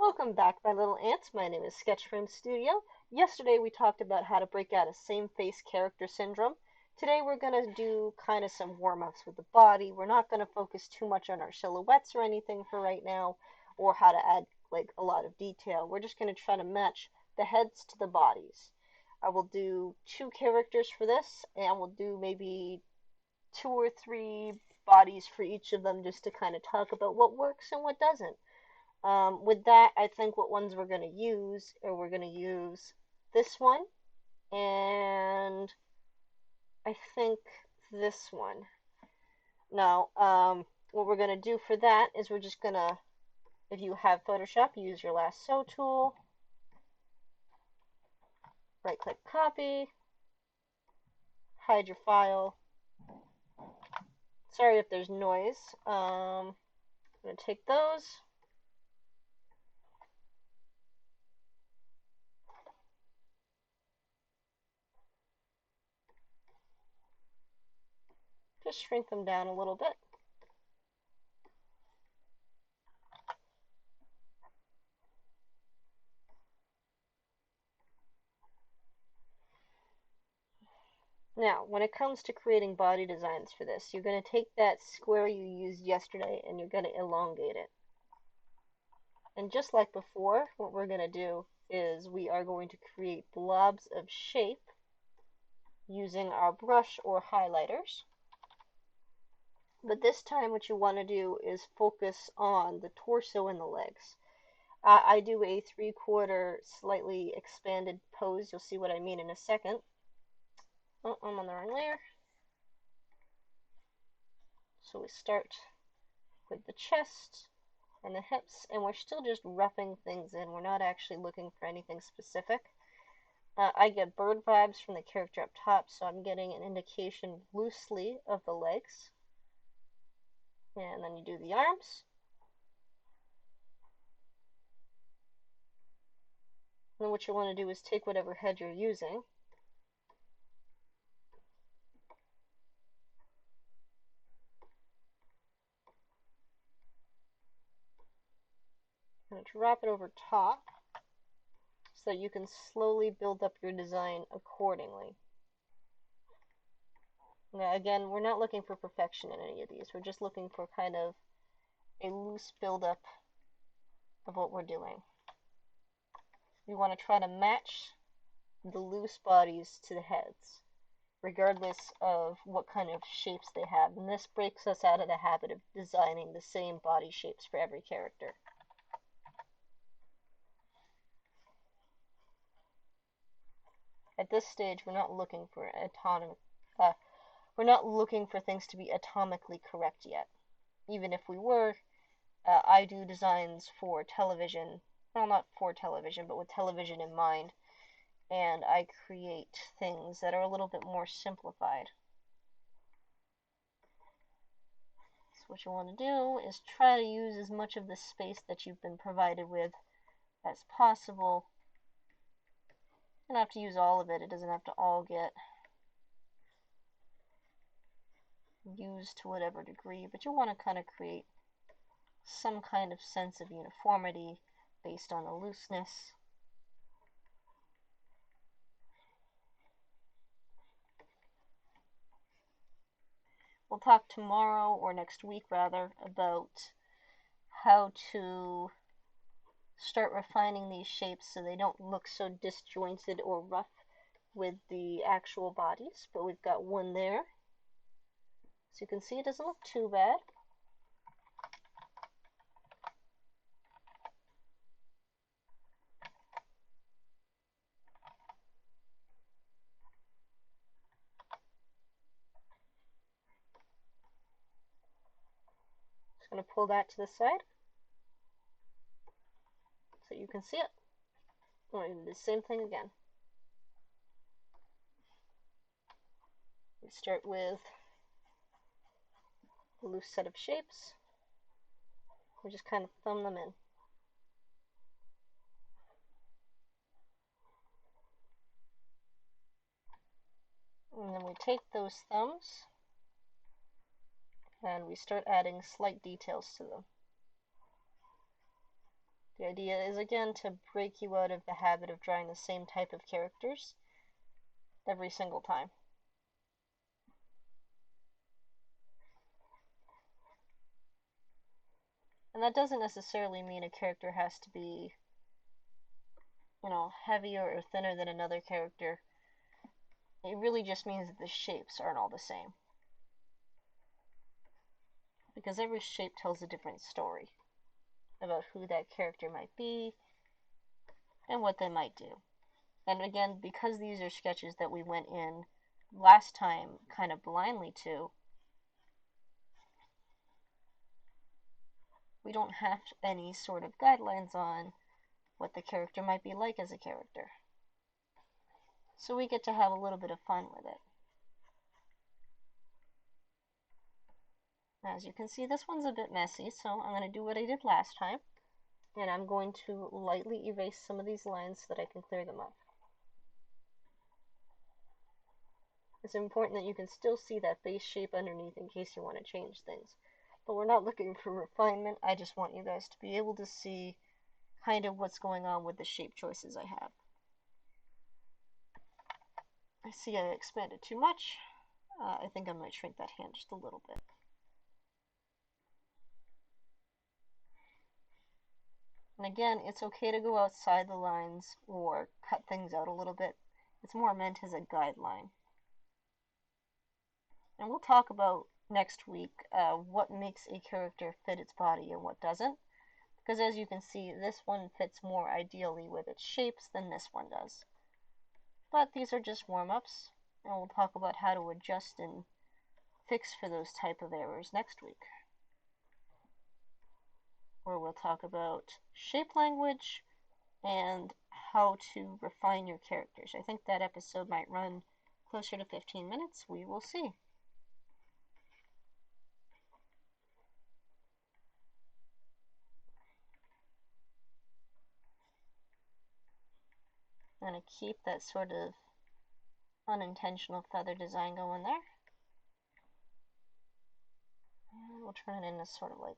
Welcome back, my little ants. My name is Sketchframe Studio. Yesterday we talked about how to break out a same face character syndrome. Today we're going to do kind of some warm-ups with the body. We're not going to focus too much on our silhouettes or anything for right now, or how to add like a lot of detail. We're just going to try to match the heads to the bodies. I will do two characters for this, and we'll do maybe two or three bodies for each of them just to kind of talk about what works and what doesn't. With that, I think what ones we're going to use, or we're going to use this one, and I think this one. Now, what we're going to do for that is we're just going to, if you have Photoshop, use your lasso tool, right-click copy, hide your file. Sorry if there's noise. I'm going to take those. Just shrink them down a little bit. Now, when it comes to creating body designs for this, you're going to take that square you used yesterday and you're going to elongate it. And just like before, what we're going to do is we are going to create blobs of shape using our brush or highlighters. But this time what you want to do is focus on the torso and the legs. I do a 3/4 slightly expanded pose. You'll see what I mean in a second. Oh, I'm on the wrong layer. So we start with the chest and the hips, and we're still just roughing things in. We're not actually looking for anything specific. I get bird vibes from the character up top, so I'm getting an indication loosely of the legs. And then you do the arms. And then what you want to do is take whatever head you're using, and drop it over top so that you can slowly build up your design accordingly. Now again, we're not looking for perfection in any of these. We're just looking for kind of a loose buildup of what we're doing. We want to try to match the loose bodies to the heads, regardless of what kind of shapes they have. And this breaks us out of the habit of designing the same body shapes for every character. At this stage, we're not looking for we're not looking for things to be atomically correct yet. Even if we were, I do designs for television, well, not for television, but with television in mind, and I create things that are a little bit more simplified. So what you want to do is try to use as much of the space that you've been provided with as possible. You don't have to use all of it. It doesn't have to all get used to whatever degree, but you want to kind of create some kind of sense of uniformity based on the looseness. We'll talk tomorrow, or next week rather, about how to start refining these shapes so they don't look so disjointed or rough with the actual bodies. But we've got one there. So you can see it doesn't look too bad. Just going to pull that to the side so you can see it. We're going to do the same thing again. We start with a loose set of shapes. We just kind of thumb them in. And then we take those thumbs and we start adding slight details to them. The idea is, again, to break you out of the habit of drawing the same type of characters every single time. And that doesn't necessarily mean a character has to be, heavier or thinner than another character. It really just means that the shapes aren't all the same. Because every shape tells a different story about who that character might be and what they might do. And again, because these are sketches that we went in last time kind of blindly to, we don't have any sort of guidelines on what the character might be like as a character. So we get to have a little bit of fun with it. As you can see, this one's a bit messy, so I'm going to do what I did last time, and I'm going to lightly erase some of these lines so that I can clear them up. It's important that you can still see that base shape underneath in case you want to change things. But we're not looking for refinement, I just want you guys to be able to see kind of what's going on with the shape choices I have. I see I expanded too much. I think I might shrink that hand just a little bit. And again, it's okay to go outside the lines or cut things out a little bit. It's more meant as a guideline. And we'll talk about next week what makes a character fit its body and what doesn't. Because as you can see, this one fits more ideally with its shapes than this one does. But these are just warm-ups, and we'll talk about how to adjust and fix for those type of errors next week. Where we'll talk about shape language and how to refine your characters. I think that episode might run closer to 15 minutes. We will see. I'm going to keep that sort of unintentional feather design going there. And we'll turn it into sort of like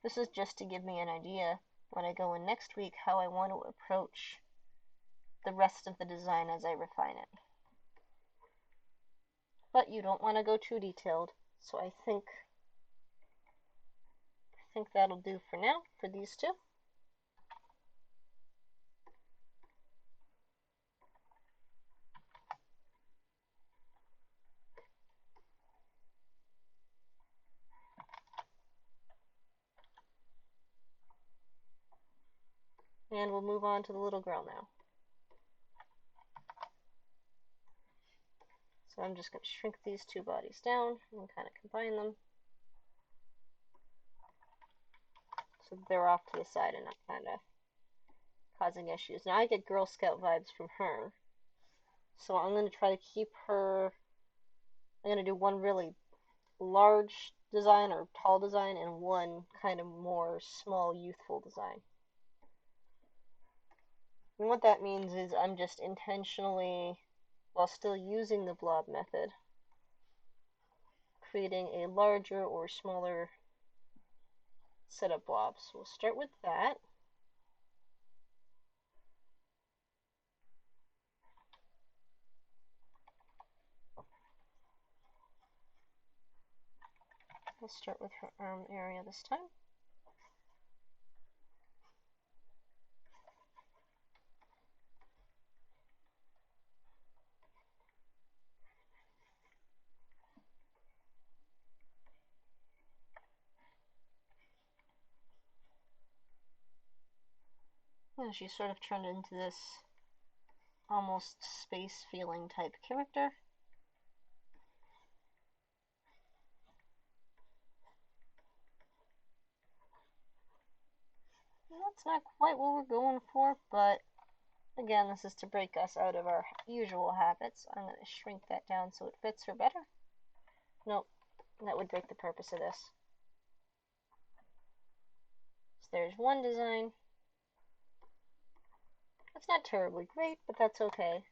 this is just to give me an idea when I go in next week how I want to approach the rest of the design as I refine it. But you don't want to go too detailed, so I think that'll do for now for these two. And we'll move on to the little girl now. So I'm just going to shrink these two bodies down and kind of combine them so they're off to the side and not kind of causing issues. Now I get Girl Scout vibes from her, so I'm going to try to keep her. I'm going to do one really large design or tall design and one kind of more small youthful design. And what that means is I'm just intentionally, while still using the blob method, creating a larger or smaller set of blobs. So we'll start with that. We'll start with her arm area this time. And she sort of turned into this almost space feeling type character. That's not quite what we're going for, but again, this is to break us out of our usual habits. I'm going to shrink that down so it fits her better. Nope, that would break the purpose of this. So there's one design. That's not terribly great, but that's okay.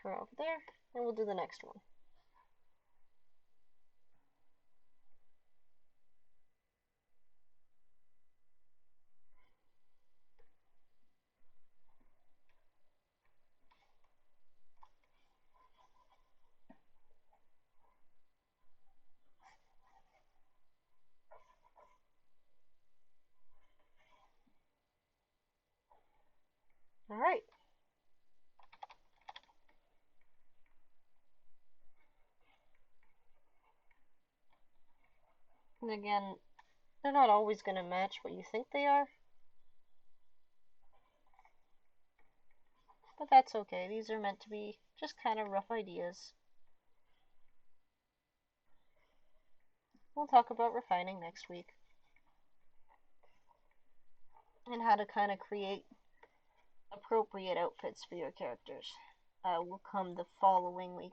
her over there, and we'll do the next one. All right. And again, they're not always going to match what you think they are, but that's okay. These are meant to be just kind of rough ideas. We'll talk about refining next week and how to kind of create appropriate outfits for your characters. Will come the following week.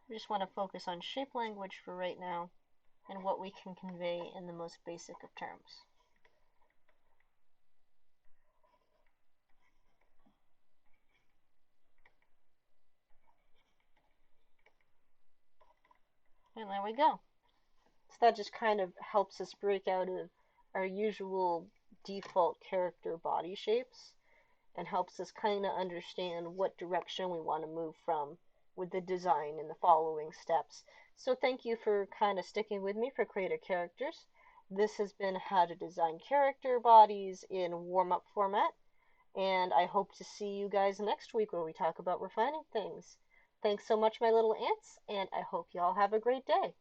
We just want to focus on shape language for right now and what we can convey in the most basic of terms. And there we go. So that just kind of helps us break out of our usual default character body shapes and helps us kind of understand what direction we want to move from with the design in the following steps. So thank you for kind of sticking with me for creator characters. This has been how to design character bodies in warm-up format, and I hope to see you guys next week where we talk about refining things. Thanks so much, my little ants, and I hope you all have a great day.